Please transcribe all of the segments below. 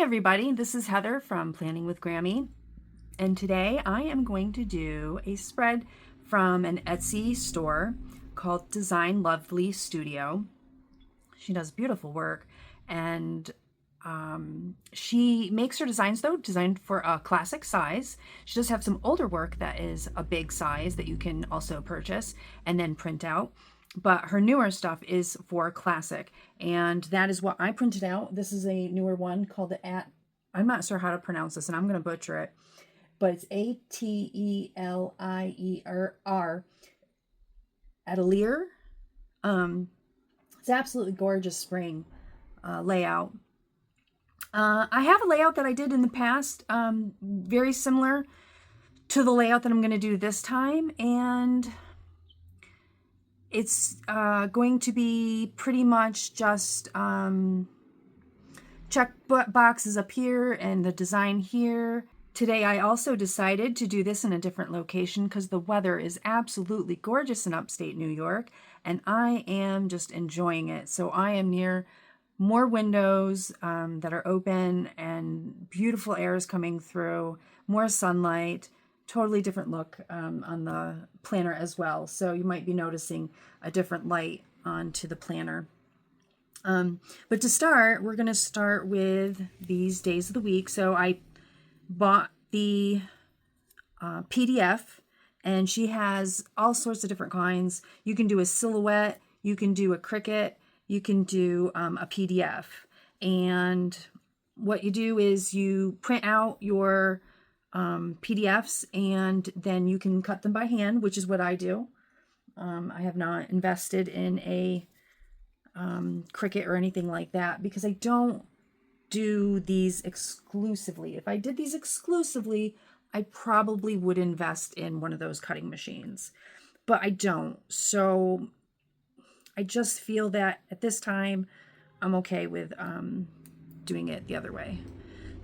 everybody, this is Heather from Planning with Grammy, and today I am going to do a spread from an Etsy store called Design Lovely Studio. She does beautiful work, and she makes her designs though designed for a classic size. She does have some older work that is a big size that you can also purchase and then print out. But her newer stuff is for classic, and that is what I printed out. This is a newer one called the I'm not sure how to pronounce this, and I'm going to butcher it, but it's Atelier Atelier. It's absolutely gorgeous spring layout. I have a layout that I did in the past, very similar to the layout that I'm going to do this time, and it's going to be pretty much just check boxes up here and the design here. Today I also decided to do this in a different location because the weather is absolutely gorgeous in upstate New York, and I am just enjoying it. So I am near more windows that are open and beautiful air is coming through, more sunlight. Totally different look on the planner as well. So you might be noticing a different light onto the planner. But to start, we're going to start with these days of the week. So I bought the PDF, and she has all sorts of different kinds. You can do a silhouette, you can do a Cricut, you can do a PDF. And what you do is you print out your PDFs, and then you can cut them by hand, which is what I do. I have not invested in a Cricut or anything like that because I don't do these exclusively. If I did these exclusively, I probably would invest in one of those cutting machines, but I don't. So I just feel that at this time, I'm okay with doing it the other way.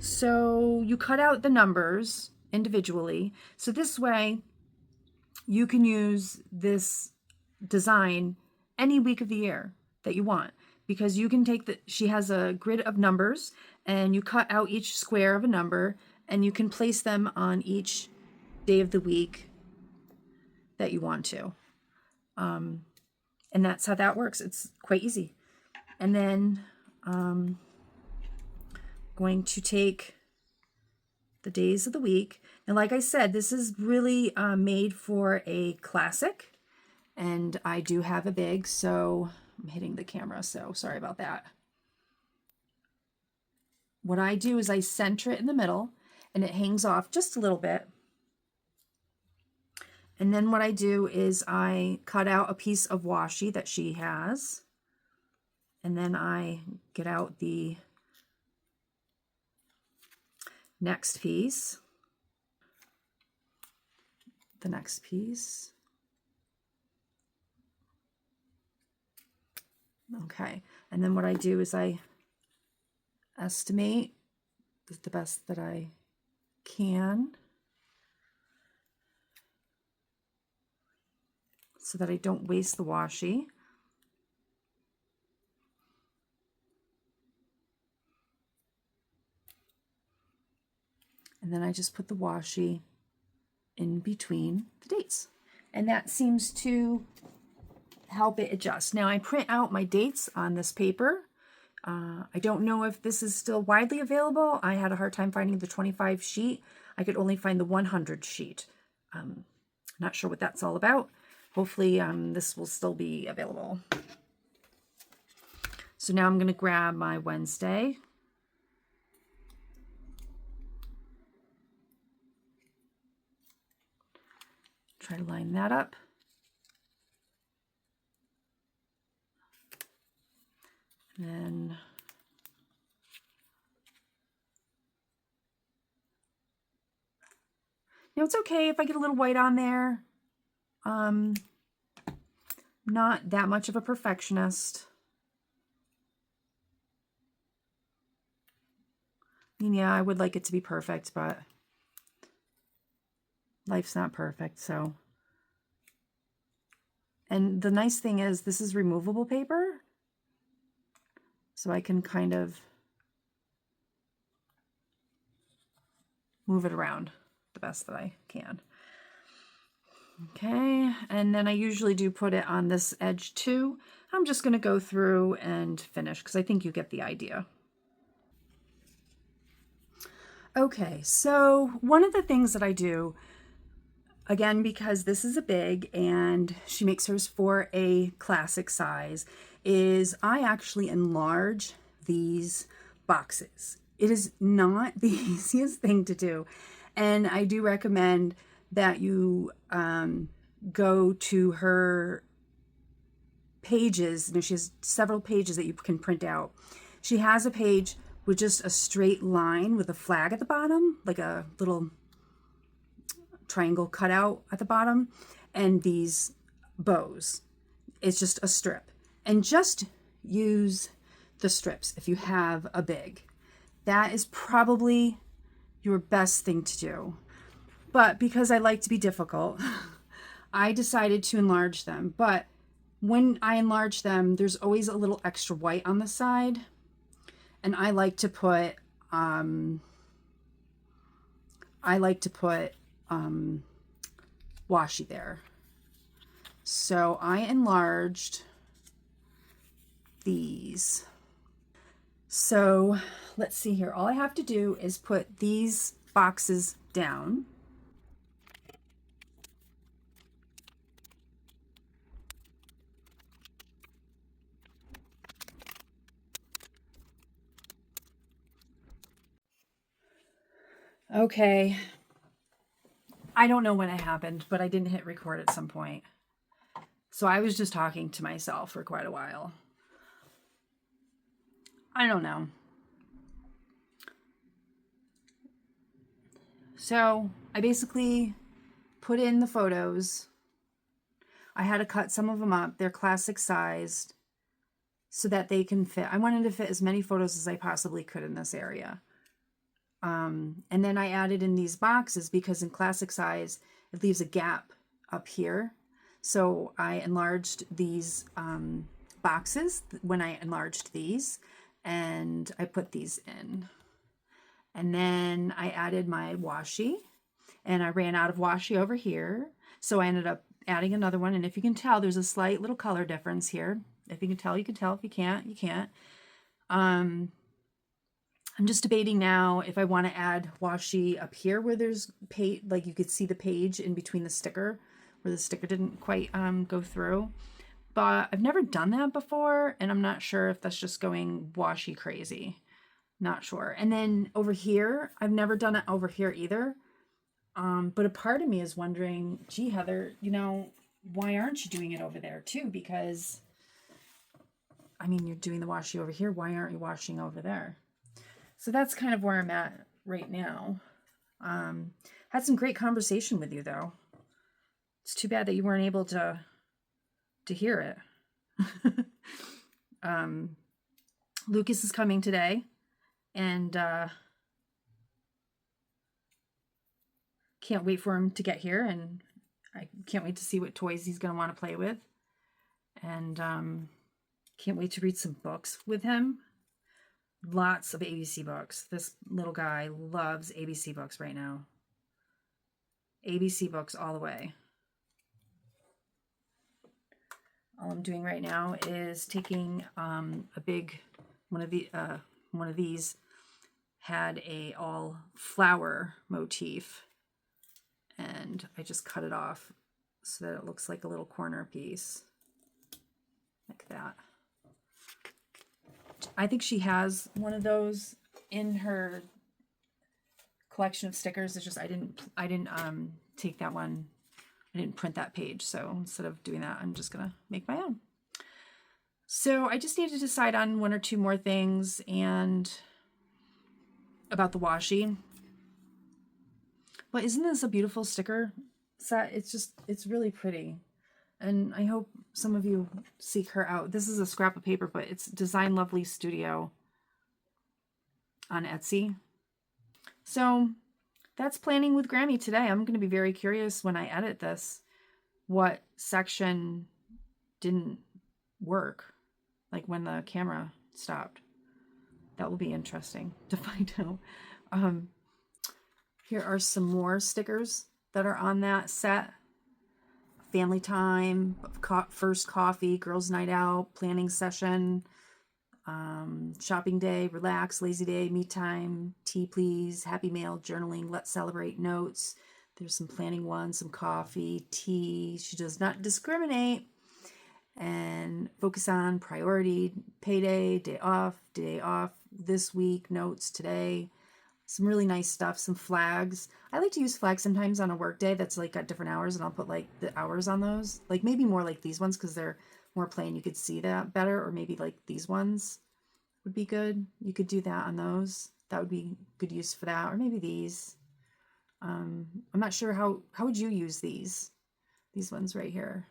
So you cut out the numbers individually. So this way you can use this design any week of the year that you want, because you can take she has a grid of numbers, and you cut out each square of a number, and you can place them on each day of the week that you want to. And that's how that works. It's quite easy. And then going to take the days of the week. And like I said, this is really made for a classic, and I do have a big, so I'm hitting the camera, so sorry about that. What I do is I center it in the middle, and it hangs off just a little bit. And then what I do is I cut out a piece of washi that she has, and then I get out the next piece, the next piece. Okay, and then what I do is I estimate the best that I can so that I don't waste the washi. And then I just put the washi in between the dates. And that seems to help it adjust. Now I print out my dates on this paper. I don't know if this is still widely available. I had a hard time finding the 25 sheet. I could only find the 100 sheet. Not sure what that's all about. Hopefully this will still be available. So now I'm going to grab my Wednesday. Try to line that up. And then it's okay if I get a little white on there. Not that much of a perfectionist. I mean, yeah, I would like it to be perfect, but life's not perfect, so. And the nice thing is this is removable paper, so I can kind of move it around the best that I can. Okay, and then I usually do put it on this edge too. I'm just going to go through and finish because I think you get the idea. Okay, so one of the things that I do, again, because this is a big and she makes hers for a classic size, is I actually enlarge these boxes. It is not the easiest thing to do, and I do recommend that you go to her pages. She has several pages that you can print out. She has a page with just a straight line with a flag at the bottom, like a little triangle cutout at the bottom, and these bows. It's just a strip. And just use the strips if you have a big. That is probably your best thing to do. But because I like to be difficult, I decided to enlarge them. But when I enlarge them, there's always a little extra white on the side. And I like to put washi there. So I enlarged these. So let's see here. All I have to do is put these boxes down. Okay. I don't know when it happened, but I didn't hit record at some point. So I was just talking to myself for quite a while. I don't know. So I basically put in the photos. I had to cut some of them up. They're classic sized so that they can fit. I wanted to fit as many photos as I possibly could in this area. And then I added in these boxes because in classic size, it leaves a gap up here. So I enlarged these boxes when I enlarged these, and I put these in. And then I added my washi, and I ran out of washi over here. So I ended up adding another one. And if you can tell, there's a slight little color difference here. If you can tell, you can tell. If you can't, you can't. I'm just debating now if I want to add washi up here where there's like you could see the page in between the sticker where the sticker didn't quite go through. But I've never done that before, and I'm not sure if that's just going washi crazy. Not sure. And then over here, I've never done it over here either. But a part of me is wondering, gee, Heather, you know, why aren't you doing it over there too? Because, I mean, you're doing the washi over here. Why aren't you washing over there? So that's kind of where I'm at right now. Had some great conversation with you, though. It's too bad that you weren't able to hear it. Lucas is coming today, and can't wait for him to get here, and I can't wait to see what toys he's going to want to play with, and can't wait to read some books with him. Lots of ABC books. This little guy loves ABC books right now. ABC books all the way. All I'm doing right now is taking a big one of these had a all flower motif, and I just cut it off so that it looks like a little corner piece like that. I think she has one of those in her collection of stickers. It's just I didn't take that one. I didn't print that page, so instead of doing that, I'm just gonna make my own. So I just need to decide on one or two more things and about the washi. But isn't this a beautiful sticker set? It's really pretty. And I hope some of you seek her out. This is a scrap of paper, but it's Design Lovely Studio on Etsy. So that's Planning with Grammy today. I'm going to be very curious when I edit this what section didn't work, like when the camera stopped. That will be interesting to find out. Here are some more stickers that are on that set. Family time, first coffee, girls' night out, planning session, shopping day, relax, lazy day, me time, tea please, happy mail, journaling, let's celebrate, notes. There's some planning ones, some coffee, tea. She does not discriminate. And focus on priority, payday, day off, this week, notes today. Some really nice stuff, some flags. I like to use flags sometimes on a work day that's like got different hours, and I'll put like the hours on those. Like maybe more like these ones because they're more plain. You could see that better, or maybe like these ones would be good. You could do that on those. That would be good use for that, or maybe these. I'm not sure how would you use these ones right here.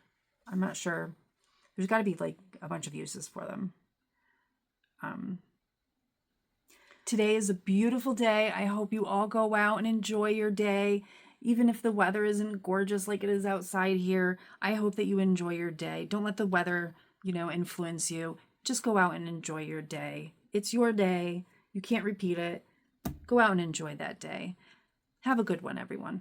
I'm not sure. There's got to be like a bunch of uses for them. Today is a beautiful day. I hope you all go out and enjoy your day. Even if the weather isn't gorgeous like it is outside here, I hope that you enjoy your day. Don't let the weather, influence you. Just go out and enjoy your day. It's your day. You can't repeat it. Go out and enjoy that day. Have a good one, everyone.